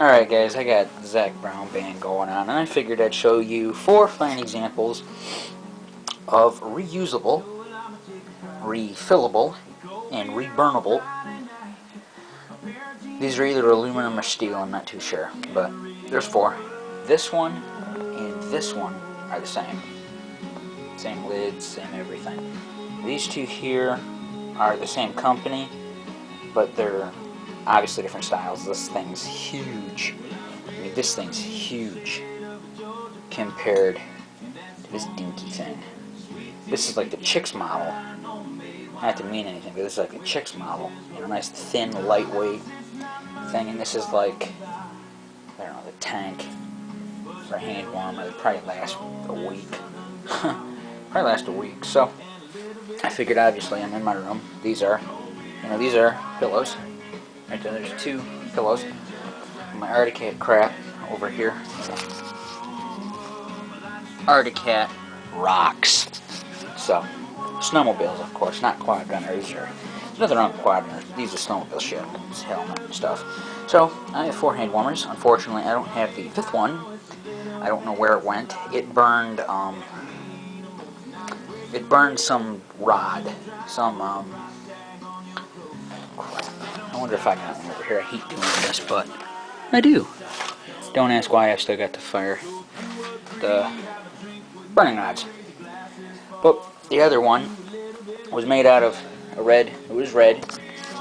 Alright guys, I got Zach Brown Band going on, and I figured I'd show you 4 fine examples of reusable, refillable, and reburnable. These are either aluminum or steel, I'm not too sure, but there's 4. This one and this one are the same. Same lids, same everything. These 2 here are the same company, but they're obviously different styles. This thing's huge. I mean, this thing's huge compared to this dinky thing. This is like the Chicks model. Not to mean anything, but this is like the Chicks model. You know, nice thin, lightweight thing. And this is like, I don't know, the tank for a hand warmer. It'll probably last a week. Probably last a week. So I figured, obviously, I'm in my room. These are pillows. Right there, there's 2 pillows. My Arctic Cat crap over here. Arctic Cat rocks. So, snowmobiles, of course, not quad runners. There's nothing wrong with quad runners. These are snowmobile shit. It's helmet and stuff. So, I have 4 hand warmers. Unfortunately, I don't have the 5th one. I don't know where it went. It burned some rod. Some, crap. I wonder if I got one over here. I hate doing this, but I do. Don't ask why. I've still got the burning rods. But the other one was made out of a red. It was red.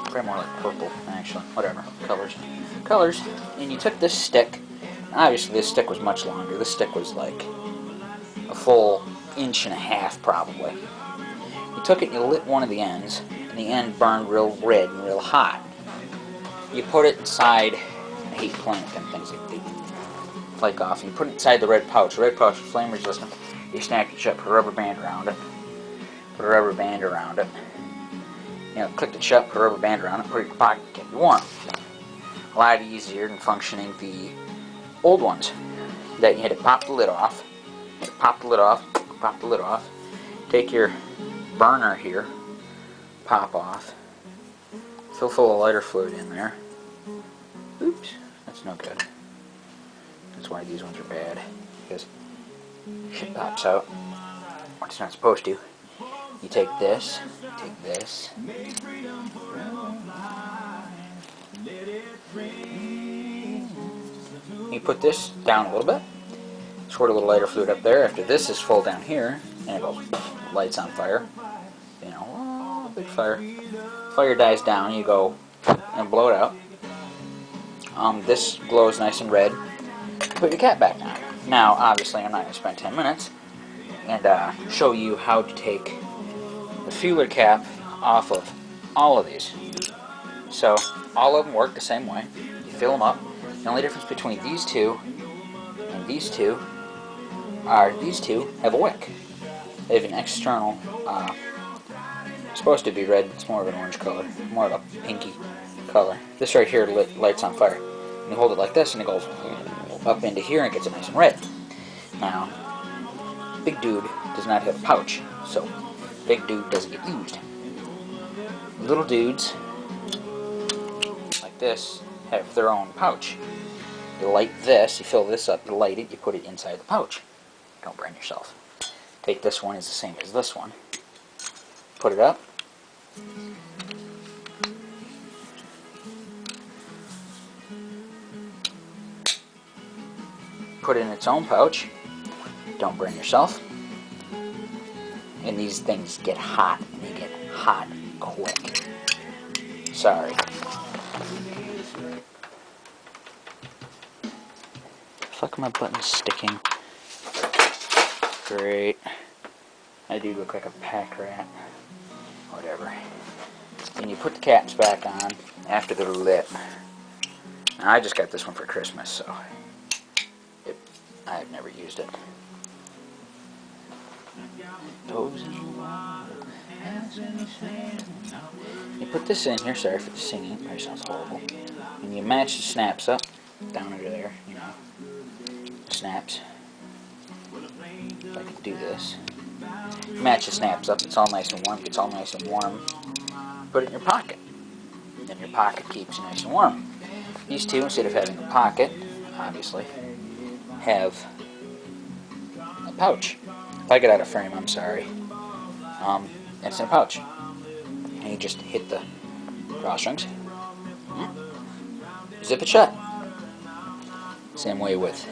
Probably more like purple, actually. Whatever. Colors. And you took this stick. Obviously, this stick was much longer. This stick was like a full 1.5 inch, probably. You took it and you lit one of the ends, and the end burned real red and real hot. You put it inside, I hate playing with them things, they flake off, and you put it inside the red pouch. The red pouch is flame resistant. You snap it shut, put a rubber band around it. You know, clicked it shut, put a rubber band around it, put it in your pocket, kept you warm. A lot easier than functioning the old ones, that you had to pop the lid off. Take your burner here, pop off, fill full of lighter fluid in there. Oops, that's no good. That's why these ones are bad, because shit pops out when it's not supposed to. You take this, you put this down a little bit, squirt a little lighter fluid up there. After this is full down here, and it goes, lights on fire. You know, oh, big fire. Fire dies down, you go and blow it out. This glows nice and red. Put your cat back on. Now, obviously, I'm not going to spend 10 minutes and show you how to take the feeler cap off of all of these. So, all of them work the same way. You fill them up. The only difference between these 2 and these 2 are these 2 have a wick. They have an external, supposed to be red, it's more of an orange color, more of a pinky color. This right here lights on fire. And you hold it like this and it goes up into here and gets it nice and red. Now, big dude does not have a pouch, so big dude doesn't get used. Little dudes, like this, have their own pouch. You light this, you fill this up, you light it, you put it inside the pouch. Don't burn yourself. Take this one, it's the same as this one. Put it up. Put it in its own pouch. Don't burn yourself. And these things get hot, and they get hot quick. Sorry. Fuck, my button's sticking. Great. I do look like a pack rat. Whatever. And you put the caps back on after they're lit. Now, I just got this one for Christmas, so I've never used it. You put this in here, sorry for the singing, it probably sounds horrible. And you match the snaps up, down under there, you know, the snaps. If I can do this. Match the snaps up, it's all nice and warm, gets all nice and warm. Put it in your pocket. Then your pocket keeps you nice and warm. These two, instead of having a pocket, obviously, have a pouch. If I get out of frame, I'm sorry. It's in a pouch. And you just hit the drawstrings, zip it shut. Same way with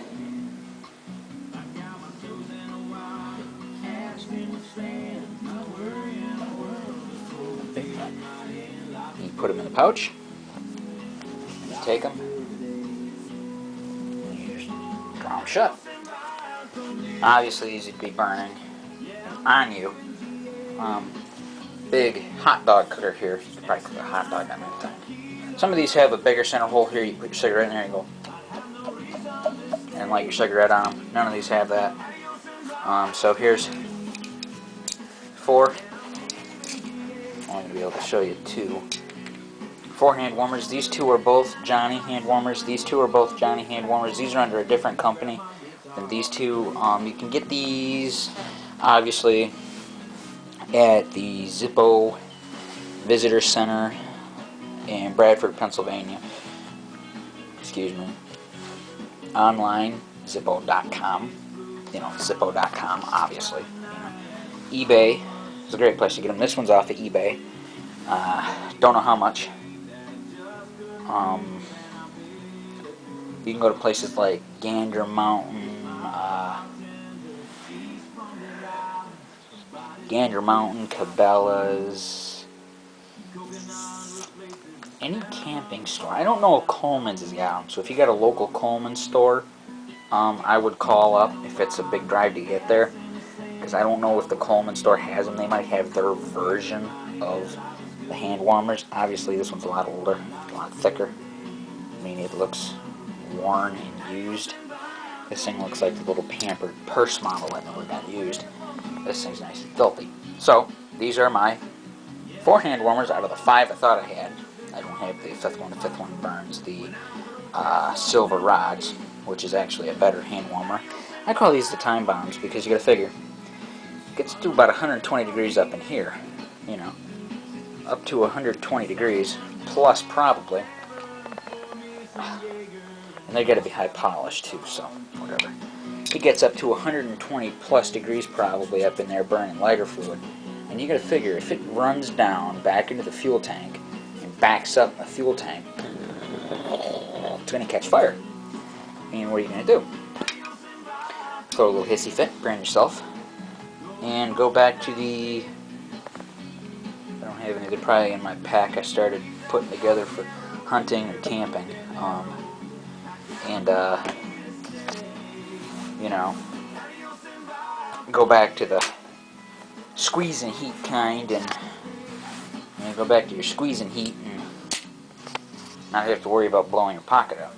you put them in the pouch, and you take them, and you just draw them shut. Obviously, these would be burning on you. Big hot dog cutter here. You could probably cook a hot dog on that thing. Some of these have a bigger center hole here. You put your cigarette in there and go, and light your cigarette on them. None of these have that. So here's 4. I'm going to be able to show you 2. 4 hand warmers. These 2 are both JON-E hand warmers. These 2 are both JON-E hand warmers. These are under a different company than these 2. You can get these, obviously, at the Zippo Visitor Center in Bradford, Pennsylvania. Excuse me. Online, Zippo.com. You know, Zippo.com, obviously. eBay is a great place to get them. This one's off of eBay. Don't know how much. You can go to places like Gander Mountain, Cabela's, any camping store. I don't know if Coleman's has got them, so if you got a local Coleman's store, I would call up if it's a big drive to get there, because I don't know if the Coleman store has them. They might have their version of the hand warmers. Obviously, this one's a lot older, a lot thicker. I mean, it looks worn and used. This thing looks like the little pampered purse model that never got used. This thing's nice and filthy. So, these are my 4 hand warmers out of the 5 I thought I had. I don't have the 5th one. The 5th one burns the silver rods, which is actually a better hand warmer. I call these the time bombs because you gotta figure, it gets to about 120 degrees up in here, you know, up to 120 degrees plus probably, and they gotta be high polished too, so whatever. It gets up to 120 plus degrees probably up in there burning lighter fluid, and you gotta figure if it runs down back into the fuel tank and backs up in the fuel tank, it's gonna catch fire. And what are you going to do? Throw a little hissy fit, brand yourself, and go back to the, I don't have any, they're probably in my pack I started putting together for hunting or camping, you know, go back to the squeeze and heat kind, and go back to your squeeze and heat and not have to worry about blowing your pocket out.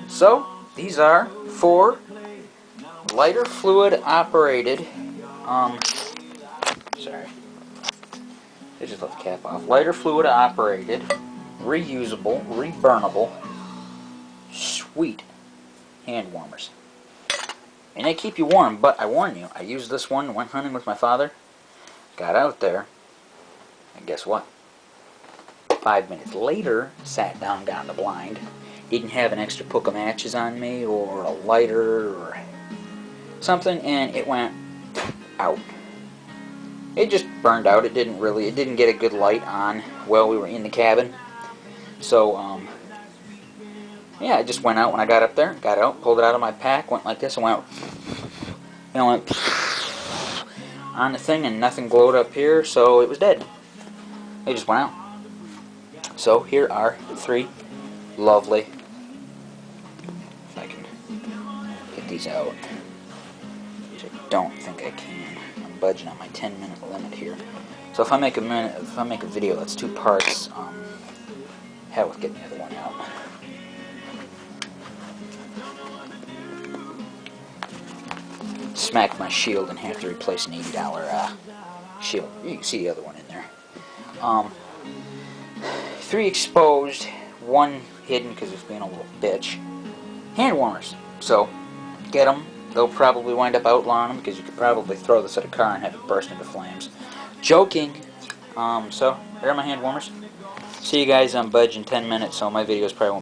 So, these are 4 lighter fluid operated, sorry, I just left the cap off, lighter fluid operated, reusable, reburnable, sweet hand warmers. And they keep you warm, but I warn you, I used this one, went hunting with my father, got out there, and guess what? 5 minutes later, sat down, got in the blind, didn't have an extra book of matches on me, or a lighter, or something, and it went out. It just burned out. It didn't get a good light on while we were in the cabin. So, yeah, it just went out when I got up there, got out, pulled it out of my pack, went like this, and went, went on the thing, and nothing glowed up here, so it was dead. It just went out. So, here are 3 lovely, if I can get these out, which I don't think I can. I'm budging on my 10-minute limit here. So if I make a video that's 2 parts, hell with getting the other one out. Smack my shield and have to replace an $80 shield. You can see the other one in there. 3 exposed, 1 hidden because it's being a little bitch. Hand warmers. So, get them. They'll probably wind up outlawing them because you could probably throw this at a car and have it burst into flames. Joking. So, there are my hand warmers. See you guys on Budge in 10 minutes, so my videos probably won't